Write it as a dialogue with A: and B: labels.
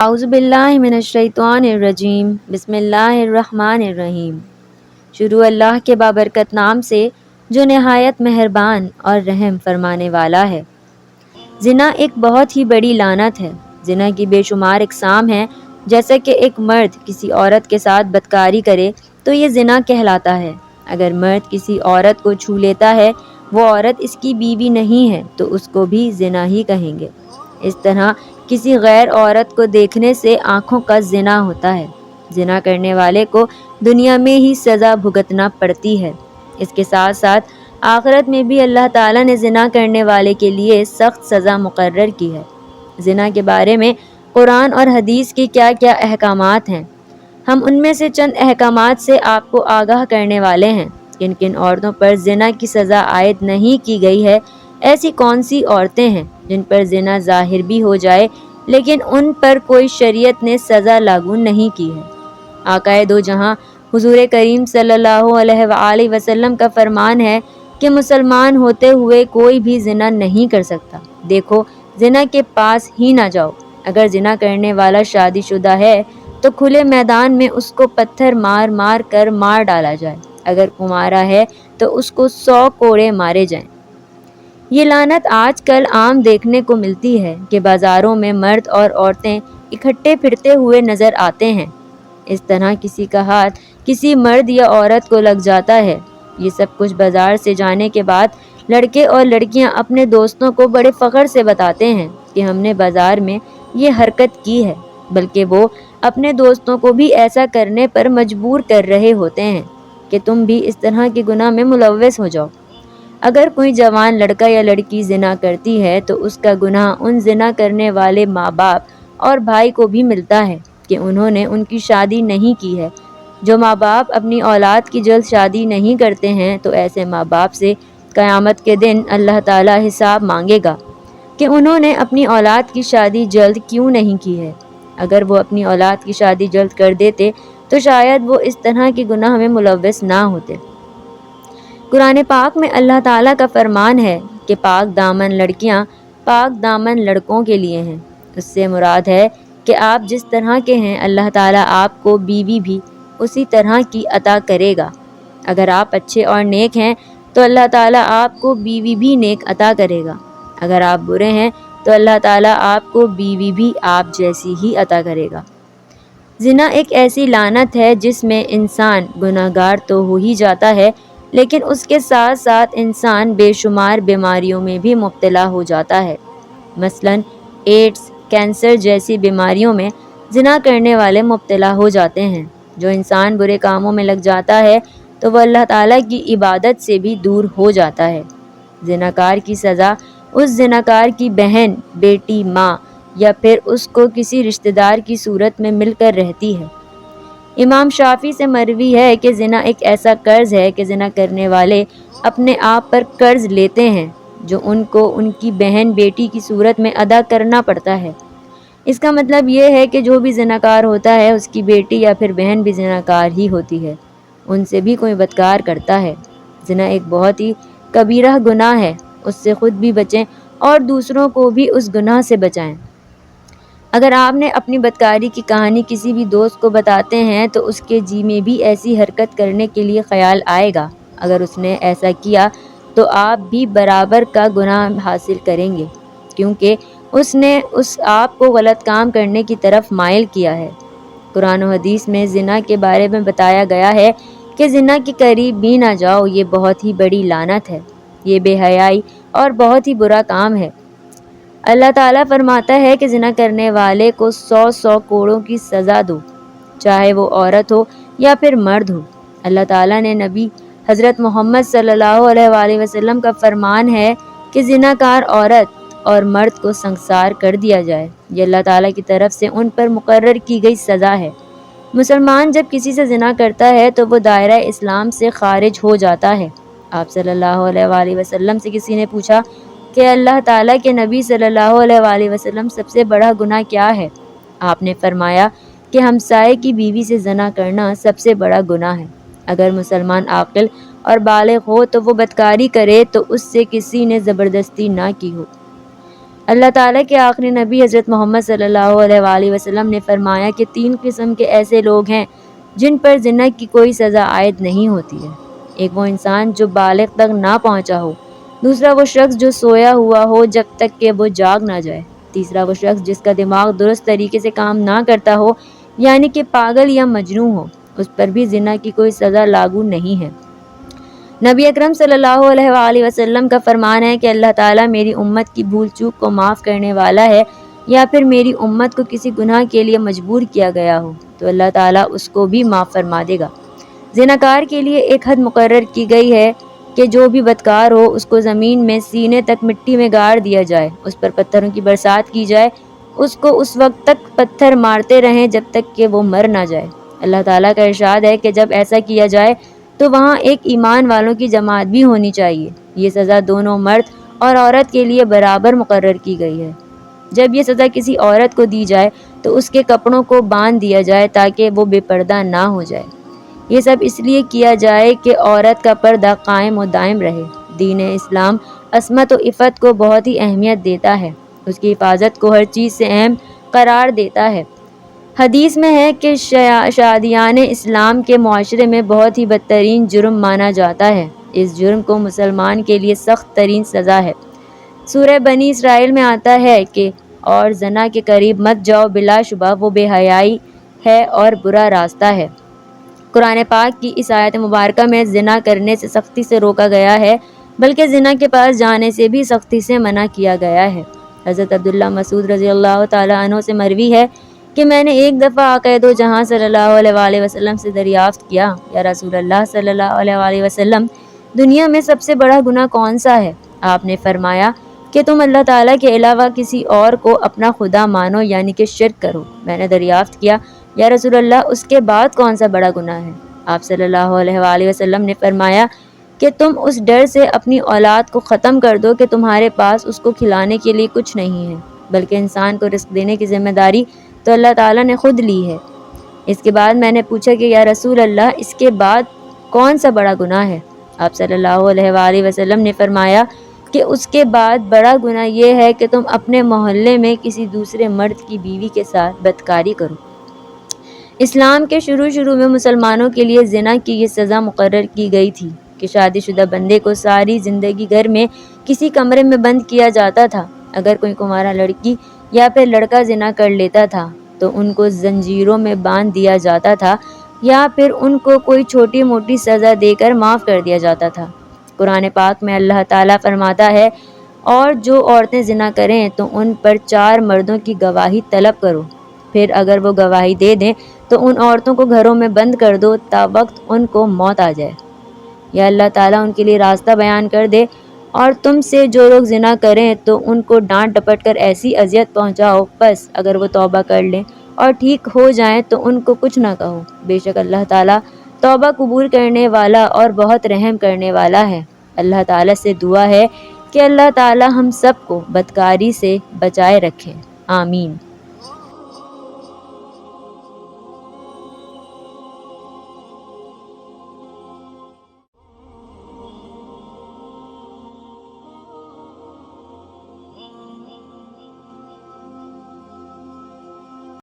A: اعوذ باللہ من الشیطان الرجیم بسم اللہ الرحمن الرحیم۔ شروع اللہ کے بابرکت نام سے جو نہایت مہربان اور رحم فرمانے والا ہے۔ زنا ایک بہت ہی بڑی لعنت ہے۔ زنا کی بے شمار اقسام ہیں، جیسا کہ ایک مرد کسی عورت کے ساتھ بدکاری کرے تو یہ زنا کہلاتا ہے۔ اگر مرد کسی عورت کو چھو لیتا ہے، وہ عورت اس کی بیوی نہیں ہے تو اس کو بھی زنا ہی کہیں گے۔ اس طرح کسی غیر عورت کو دیکھنے سے آنکھوں کا زنا ہوتا ہے۔ زنا کرنے والے کو دنیا میں ہی سزا بھگتنا پڑتی ہے۔ اس کے ساتھ ساتھ آخرت میں بھی اللہ تعالیٰ نے زنا کرنے والے کے لیے سخت سزا مقرر کی ہے۔ زنا کے بارے میں قرآن اور حدیث کے کیا کیا احکامات ہیں، ہم ان میں سے چند احکامات سے آپ کو آگاہ کرنے والے ہیں۔ کن کن عورتوں پر زنا کی سزا عائد نہیں کی گئی ہے، ایسی کون سی عورتیں ہیں جن پر زنا ظاہر بھی ہو جائے لیکن ان پر کوئی شریعت نے سزا لاگو نہیں کی ہے۔ آقائے دو جہاں حضور کریم صلی اللہ علیہ وآلہ وسلم کا فرمان ہے کہ مسلمان ہوتے ہوئے کوئی بھی زنا نہیں کر سکتا۔ دیکھو، زنا کے پاس ہی نہ جاؤ۔ اگر زنا کرنے والا شادی شدہ ہے تو کھلے میدان میں اس کو پتھر مار مار کر مار ڈالا جائے۔ اگر کمارا ہے تو اس کو 100 کوڑے مارے جائیں۔ یہ لعنت آج کل عام دیکھنے کو ملتی ہے کہ بازاروں میں مرد اور عورتیں اکٹھے پھرتے ہوئے نظر آتے ہیں۔ اس طرح کسی کا ہاتھ کسی مرد یا عورت کو لگ جاتا ہے۔ یہ سب کچھ بازار سے جانے کے بعد لڑکے اور لڑکیاں اپنے دوستوں کو بڑے فخر سے بتاتے ہیں کہ ہم نے بازار میں یہ حرکت کی ہے، بلکہ وہ اپنے دوستوں کو بھی ایسا کرنے پر مجبور کر رہے ہوتے ہیں کہ تم بھی اس طرح کے گناہ میں ملوث ہو جاؤ۔ اگر کوئی جوان لڑکا یا لڑکی زنا کرتی ہے تو اس کا گناہ ان زنا کرنے والے ماں باپ اور بھائی کو بھی ملتا ہے کہ انہوں نے ان کی شادی نہیں کی ہے۔ جو ماں باپ اپنی اولاد کی جلد شادی نہیں کرتے ہیں تو ایسے ماں باپ سے قیامت کے دن اللہ تعالیٰ حساب مانگے گا کہ انہوں نے اپنی اولاد کی شادی جلد کیوں نہیں کی ہے۔ اگر وہ اپنی اولاد کی شادی جلد کر دیتے تو شاید وہ اس طرح کے گناہ میں ملوث نہ ہوتے۔ قرآن پاک میں اللہ تعالیٰ کا فرمان ہے کہ پاک دامن لڑکیاں پاک دامن لڑکوں کے لیے ہیں۔ اس سے مراد ہے کہ آپ جس طرح کے ہیں اللہ تعالیٰ آپ کو بیوی بھی اسی طرح کی عطا کرے گا۔ اگر آپ اچھے اور نیک ہیں تو اللہ تعالیٰ آپ کو بیوی بھی نیک عطا کرے گا۔ اگر آپ برے ہیں تو اللہ تعالیٰ آپ کو بیوی بھی آپ جیسی ہی عطا کرے گا۔ زنا ایک ایسی لعنت ہے جس میں انسان گناہگار تو ہو ہی جاتا ہے، لیکن اس کے ساتھ ساتھ انسان بے شمار بیماریوں میں بھی مبتلا ہو جاتا ہے۔ مثلاً ایڈز، کینسر جیسی بیماریوں میں زنا کرنے والے مبتلا ہو جاتے ہیں۔ جو انسان برے کاموں میں لگ جاتا ہے تو وہ اللہ تعالیٰ کی عبادت سے بھی دور ہو جاتا ہے۔ زناکار کی سزا اس زناکار کی بہن، بیٹی، ماں یا پھر اس کو کسی رشتہ دار کی صورت میں مل کر رہتی ہے۔ امام شافعی سے مروی ہے کہ زنا ایک ایسا قرض ہے کہ زنا کرنے والے اپنے آپ پر قرض لیتے ہیں جو ان کو ان کی بہن بیٹی کی صورت میں ادا کرنا پڑتا ہے۔ اس کا مطلب یہ ہے کہ جو بھی زناکار ہوتا ہے اس کی بیٹی یا پھر بہن بھی زناکار ہی ہوتی ہے، ان سے بھی کوئی بدکار کرتا ہے۔ زنا ایک بہت ہی کبیرہ گناہ ہے، اس سے خود بھی بچیں اور دوسروں کو بھی اس گناہ سے بچائیں۔ اگر آپ نے اپنی بدکاری کی کہانی کسی بھی دوست کو بتاتے ہیں تو اس کے جی میں بھی ایسی حرکت کرنے کے لیے خیال آئے گا۔ اگر اس نے ایسا کیا تو آپ بھی برابر کا گناہ حاصل کریں گے، کیونکہ اس نے آپ کو غلط کام کرنے کی طرف مائل کیا ہے۔ قرآن و حدیث میں زنا کے بارے میں بتایا گیا ہے کہ زنا کے قریب بھی نہ جاؤ، یہ بہت ہی بڑی لعنت ہے، یہ بے حیائی اور بہت ہی برا کام ہے۔ اللہ تعالیٰ فرماتا ہے کہ زنا کرنے والے کو 100 کوڑوں کی سزا دو، چاہے وہ عورت ہو یا پھر مرد ہو۔ اللہ تعالیٰ نے نبی حضرت محمد صلی اللہ علیہ وآلہ وسلم کا فرمان ہے کہ زناکار عورت اور مرد کو سنگسار کر دیا جائے۔ یہ اللہ تعالیٰ کی طرف سے ان پر مقرر کی گئی سزا ہے۔ مسلمان جب کسی سے زنا کرتا ہے تو وہ دائرہ اسلام سے خارج ہو جاتا ہے۔ آپ صلی اللہ علیہ وآلہ وسلم سے کسی نے پوچھا کہ اللہ تعالیٰ کے نبی صلی اللہ علیہ وآلہ وسلم سب سے بڑا گناہ کیا ہے؟ آپ نے فرمایا کہ ہمسائے کی بیوی سے زنا کرنا سب سے بڑا گناہ ہے۔ اگر مسلمان عاقل اور بالغ ہو تو وہ بدکاری کرے تو اس سے کسی نے زبردستی نہ کی ہو۔ اللہ تعالیٰ کے آخری نبی حضرت محمد صلی اللہ علیہ وآلہ وسلم نے فرمایا کہ 3 قسم کے ایسے لوگ ہیں جن پر زنا کی کوئی سزا عائد نہیں ہوتی ہے۔ ایک وہ انسان جو بالغ تک نہ پہنچا ہو، دوسرا وہ شخص جو سویا ہوا ہو جب تک کہ وہ جاگ نہ جائے، تیسرا وہ شخص جس کا دماغ درست طریقے سے کام نہ کرتا ہو یعنی کہ پاگل یا مجنون ہو، اس پر بھی زنا کی کوئی سزا لاگو نہیں ہے۔ نبی اکرم صلی اللہ علیہ وآلہ وسلم کا فرمان ہے کہ اللہ تعالیٰ میری امت کی بھول چوک کو معاف کرنے والا ہے، یا پھر میری امت کو کسی گناہ کے لیے مجبور کیا گیا ہو تو اللہ تعالیٰ اس کو بھی معاف فرما دے گا۔ زناکار کے لیے ایک حد مقرر کی گئی ہے کہ جو بھی بدکار ہو اس کو زمین میں سینے تک مٹی میں گاڑ دیا جائے، اس پر پتھروں کی برسات کی جائے، اس کو اس وقت تک پتھر مارتے رہیں جب تک کہ وہ مر نہ جائے۔ اللہ تعالیٰ کا ارشاد ہے کہ جب ایسا کیا جائے تو وہاں ایک ایمان والوں کی جماعت بھی ہونی چاہیے۔ یہ سزا دونوں مرد اور عورت کے لیے برابر مقرر کی گئی ہے۔ جب یہ سزا کسی عورت کو دی جائے تو اس کے کپڑوں کو باندھ دیا جائے تاکہ وہ بے پردہ نہ ہو جائے۔ یہ سب اس لیے کیا جائے کہ عورت کا پردہ قائم و دائم رہے۔ دین اسلام عصمت و عفت کو بہت ہی اہمیت دیتا ہے، اس کی حفاظت کو ہر چیز سے اہم قرار دیتا ہے۔ حدیث میں ہے کہ شادیان اسلام کے معاشرے میں بہت ہی بدترین جرم مانا جاتا ہے۔ اس جرم کو مسلمان کے لیے سخت ترین سزا ہے۔ سورہ بنی اسرائیل میں آتا ہے کہ اور زنا کے قریب مت جاؤ، بلا شبہ وہ بے حیائی ہے اور برا راستہ ہے۔ قرآن پاک کی اس آیت مبارکہ میں زنا کرنے سے سختی سے روکا گیا ہے، بلکہ زنا کے پاس جانے سے بھی سختی سے منع کیا گیا ہے۔ حضرت عبداللہ مسعود رضی اللہ تعالیٰ عنہ سے مروی ہے کہ میں نے ایک دفعہ آقا دو جہاں صلی اللہ علیہ وآلہ وسلم سے دریافت کیا، یا رسول اللہ صلی اللہ علیہ وآلہ وسلم، دنیا میں سب سے بڑا گناہ کون سا ہے؟ آپ نے فرمایا کہ تم اللہ تعالیٰ کے علاوہ کسی اور کو اپنا خدا مانو یعنی کہ شرک کرو۔ میں نے دریافت کیا، یا رسول اللہ اس کے بعد کون سا بڑا گناہ ہے؟ آپ صلی اللہ علیہ وآلہ وسلم نے فرمایا کہ تم اس ڈر سے اپنی اولاد کو ختم کر دو کہ تمہارے پاس اس کو کھلانے کے لیے کچھ نہیں ہے، بلکہ انسان کو رزق دینے کی ذمہ داری تو اللہ تعالیٰ نے خود لی ہے۔ اس کے بعد میں نے پوچھا کہ یا رسول اللہ اس کے بعد کون سا بڑا گناہ ہے؟ آپ صلی اللہ علیہ وآلہ وسلم نے فرمایا کہ اس کے بعد بڑا گناہ یہ ہے کہ تم اپنے محلے میں کسی دوسرے مرد کی بیوی کے ساتھ بدکاری کرو۔ اسلام کے شروع میں مسلمانوں کے لیے زنا کی یہ سزا مقرر کی گئی تھی کہ شادی شدہ بندے کو ساری زندگی گھر میں کسی کمرے میں بند کیا جاتا تھا۔ اگر کوئی کنوارا لڑکی یا پھر لڑکا زنا کر لیتا تھا تو ان کو زنجیروں میں باندھ دیا جاتا تھا یا پھر ان کو کوئی چھوٹی موٹی سزا دے کر معاف کر دیا جاتا تھا۔ قرآن پاک میں اللہ تعالیٰ فرماتا ہے، اور جو عورتیں زنا کریں تو ان پر 4 مردوں کی گواہی طلب کرو، پھر اگر وہ گواہی دے دیں تو ان عورتوں کو گھروں میں بند کر دو تا وقت ان کو موت آ جائے، یا اللہ تعالیٰ ان کے لیے راستہ بیان کر دے۔ اور تم سے جو لوگ زنا کریں تو ان کو ڈانٹ ڈپٹ کر ایسی اذیت پہنچاؤ، پس اگر وہ توبہ کر لیں اور ٹھیک ہو جائیں تو ان کو کچھ نہ کہو، بے شک اللہ تعالیٰ توبہ قبول کرنے والا اور بہت رحم کرنے والا ہے۔ اللہ تعالیٰ سے دعا ہے کہ اللہ تعالیٰ ہم سب کو بدکاری سے بچائے رکھے، آمین۔